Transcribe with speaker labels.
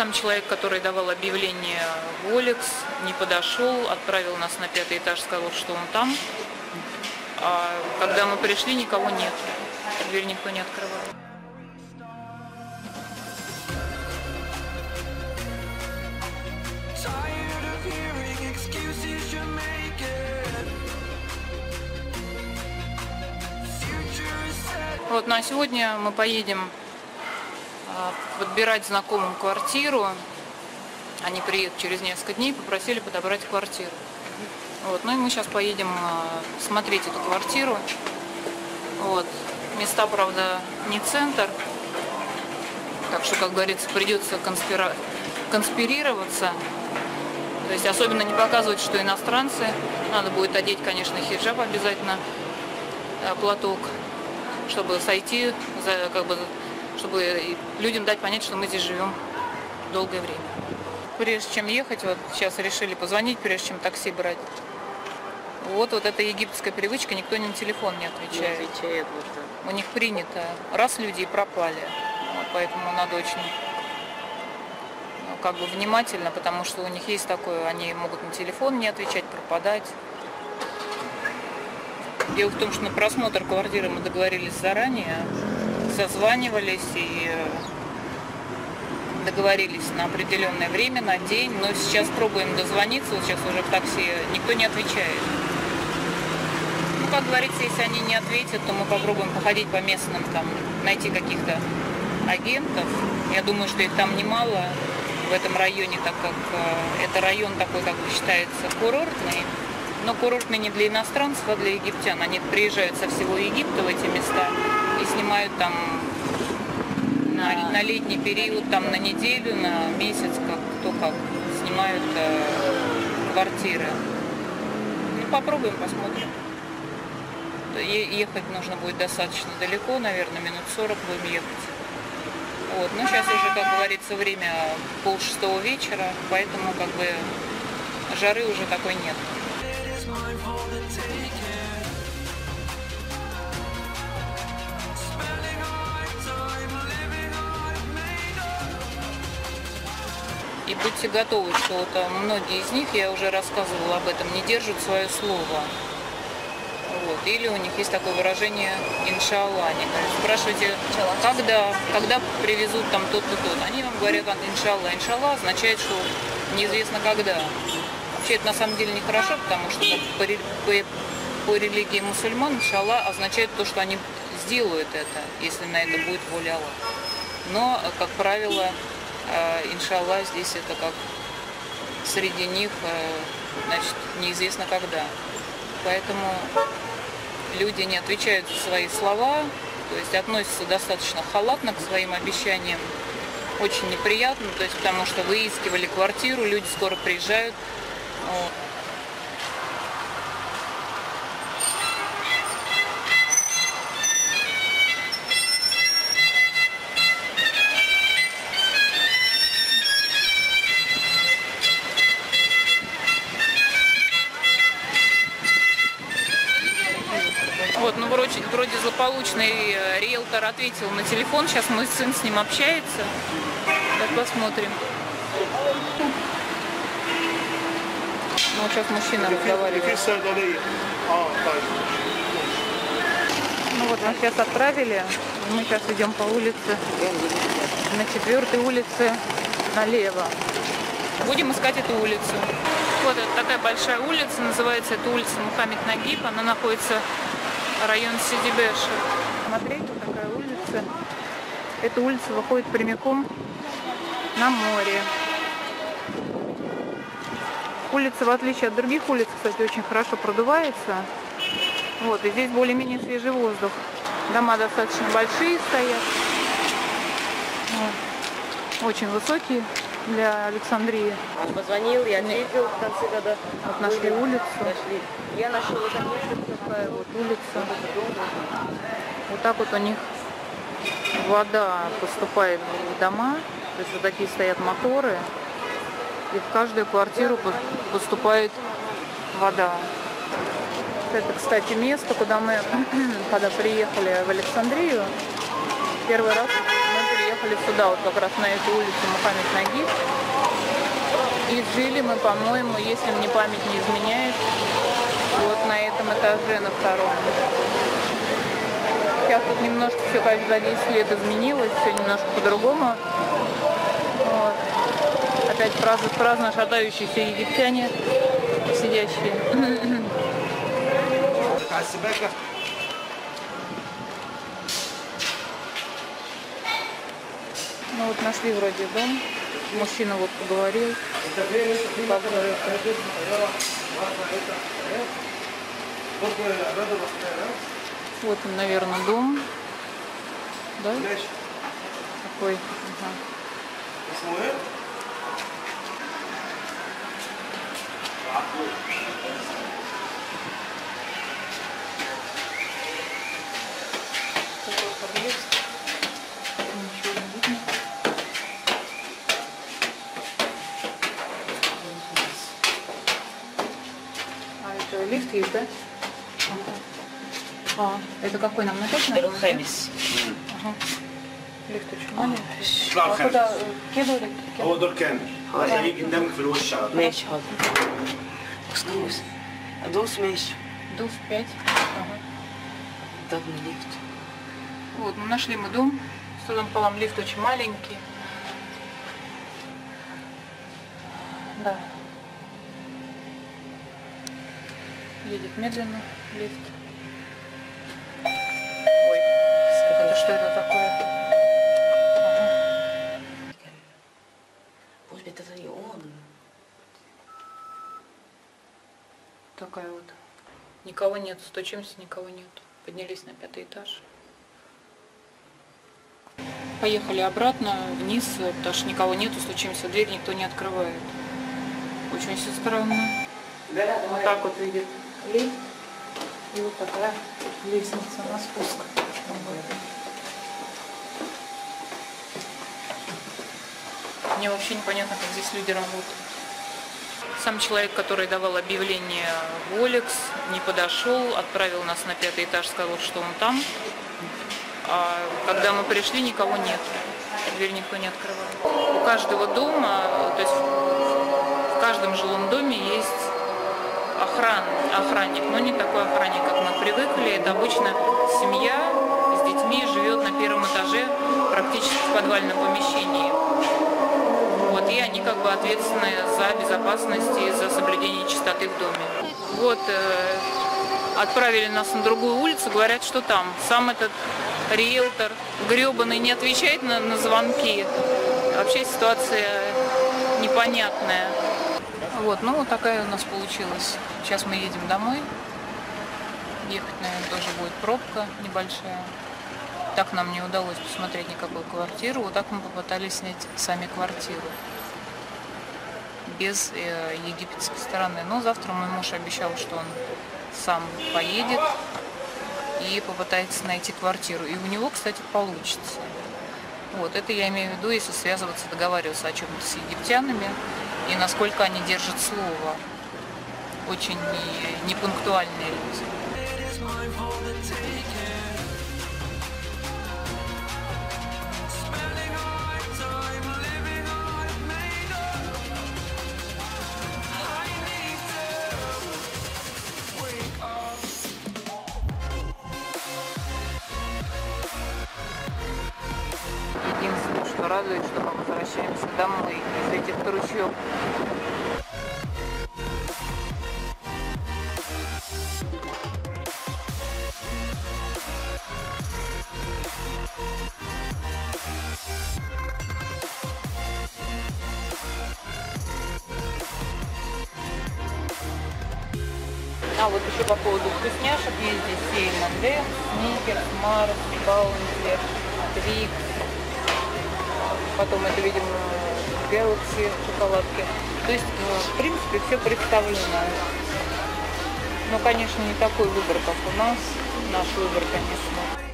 Speaker 1: Сам человек, который давал объявление в Олекс, не подошел, отправил нас на 5-й этаж, сказал, что он там. А когда мы пришли, никого нет. Дверь никто не открывал. Вот, ну а сегодня мы поедем подбирать знакомым квартиру. Они приедут через несколько дней, попросили подобрать квартиру. Вот, ну и мы сейчас поедем смотреть эту квартиру. Вот. Места, правда, не центр. Так что, как говорится, придется конспирироваться. То есть особенно не показывать, что иностранцы. Надо будет одеть, конечно, хиджаб обязательно, платок, чтобы сойти, чтобы людям дать понять, что мы здесь живем долгое время. Прежде чем ехать, вот сейчас решили позвонить, прежде чем такси брать. Вот эта египетская привычка, никто на телефон не отвечает.
Speaker 2: Не отвечает, вот так.
Speaker 1: У них принято, раз люди и пропали. Вот, поэтому надо очень внимательно, потому что у них есть такое, они могут на телефон не отвечать, пропадать. Дело в том, что на просмотр квартиры мы договорились заранее, созванивались и договорились на определенное время, на день, но сейчас пробуем дозвониться, вот сейчас уже в такси, никто не отвечает. Ну, как говорится, если они не ответят, то мы попробуем походить по местным, там, найти каких-то агентов. Я думаю, что их там немало в этом районе, так как это район такой, как бы считается, курортный. Но курортный не для иностранцев, а для египтян. Они приезжают со всего Египта в эти места и снимают там на летний период, там на неделю, на месяц, кто как, снимают квартиры. Ну, попробуем, посмотрим. Ехать нужно будет достаточно далеко, наверное, минут 40 будем ехать. Вот. Но сейчас уже, как говорится, время 5:30 вечера, поэтому как бы жары уже такой нет. И будьте готовы, что многие из них, я уже рассказывала об этом, не держат свое слово. Вот. Или у них есть такое выражение «иншалла». Они спрашиваете, когда привезут там тот-то, тот. Они вам говорят «иншалла». «Иншалла» означает, что неизвестно когда. Вообще это на самом деле нехорошо, потому что по религии мусульман «иншалла» означает то, что они сделают это, если на это будет воля Аллаха. Но, как правило, иншалла здесь это как среди них, значит, неизвестно когда. Поэтому люди не отвечают за свои слова, то есть относятся достаточно халатно к своим обещаниям. Очень неприятно, то есть потому что выискивали квартиру, люди скоро приезжают. Вот. Вот, ну вроде злополучный риэлтор ответил на телефон, сейчас мой сын с ним общается. Так, посмотрим. Ну, сейчас мужчина разговаривает. Ну вот, нас сейчас отправили. Мы сейчас идем по улице, на 4-й улице налево. Будем искать эту улицу. Вот это такая большая улица, называется эта улица Мухаммед Нагиб. Она находится в районе Сиди-Беши. Смотрите, вот такая улица. Эта улица выходит прямиком на море. Улица, в отличие от других улиц, кстати, очень хорошо продувается. Вот, и здесь более-менее свежий воздух. Дома достаточно большие стоят. Вот. Очень высокие для Александрии.
Speaker 2: Он позвонил, я ответил в конце года.
Speaker 1: Вот нашли улицу.
Speaker 2: Нашли. Я нашел вот
Speaker 1: такая вот улица. Вот так вот у них вода поступает в дома. То есть вот такие стоят моторы. И в каждую квартиру поступает вода. Это, кстати, место, куда мы, когда приехали в Александрию, первый раз мы приехали приехали сюда, вот как раз на эту улицу Мухаммед Нагиб. И жили мы, по-моему, если мне память не изменяет, вот на этом этаже, на втором. Сейчас тут немножко все, конечно, за 10 лет изменилось, все немножко по-другому. Вот. Опять праздно шатающиеся египтяне, сидящие. Ну вот нашли вроде дом. Мужчина вот поговорил. Вот он, наверное, дом. Да? Такой. Ага. Такой подъезд. Ничего не видно. А это лифт есть, да? А, это какой нам написано? Ага. ليفت شمالي كده كده
Speaker 3: هو دور كامل هتلاقيه قدامك في الوش على طول.
Speaker 2: ماشي حاضر. ادوس ماشي.
Speaker 1: Дув 5. Ага.
Speaker 2: Давно лифт.
Speaker 1: Вот, мы нашли мы дом. С трудом пополам, лифт очень маленький. Да. Едет медленно лифт. Ой, это что это такое?
Speaker 2: Может быть, это не он.
Speaker 1: Такая вот. Никого нет, стучимся, никого нет. Поднялись на 5-й этаж. Поехали обратно вниз, потому что никого нету, стучимся в дверь, никто не открывает. Очень все странно. Вот так вот видит лифт. И вот такая лестница на спуск. Мне вообще непонятно, как здесь люди работают. Сам человек, который давал объявление в Олекс, не подошел, отправил нас на 5-й этаж, сказал, что он там. А когда мы пришли, никого нет. Дверь никто не открывал. У каждого дома, то есть в каждом жилом доме есть охранник, но не такой охранник, как мы привыкли. Это обычно семья с детьми живет на 1-м этаже, практически в подвальном помещении. Вот, и они как бы ответственны за безопасность и за соблюдение чистоты в доме. Вот, отправили нас на другую улицу, говорят, что там. Сам этот риэлтор гребаный не отвечает на звонки. Вообще ситуация непонятная. Вот, ну вот такая у нас получилась. Сейчас мы едем домой. Ехать, наверное, тоже будет пробка небольшая. Так нам не удалось посмотреть никакую квартиру. Вот так мы попытались снять сами квартиру. Без египетской стороны. Но завтра мой муж обещал, что он сам поедет и попытается найти квартиру. И у него, кстати, получится. Вот, это я имею в виду, если связываться, договариваться о чем-то с египтянами и насколько они держат слово. Очень непунктуальные люди. Единственное, что радует, что мы возвращаемся домой из этих трущоб. А вот еще по поводу вкусняшек есть здесь M&M, Сникерс, Марс, Баунти, Твикс. Потом это, видимо, Galaxy шоколадки. То есть, в принципе, все представлено. Но, конечно, не такой выбор, как у нас. Наш выбор, конечно.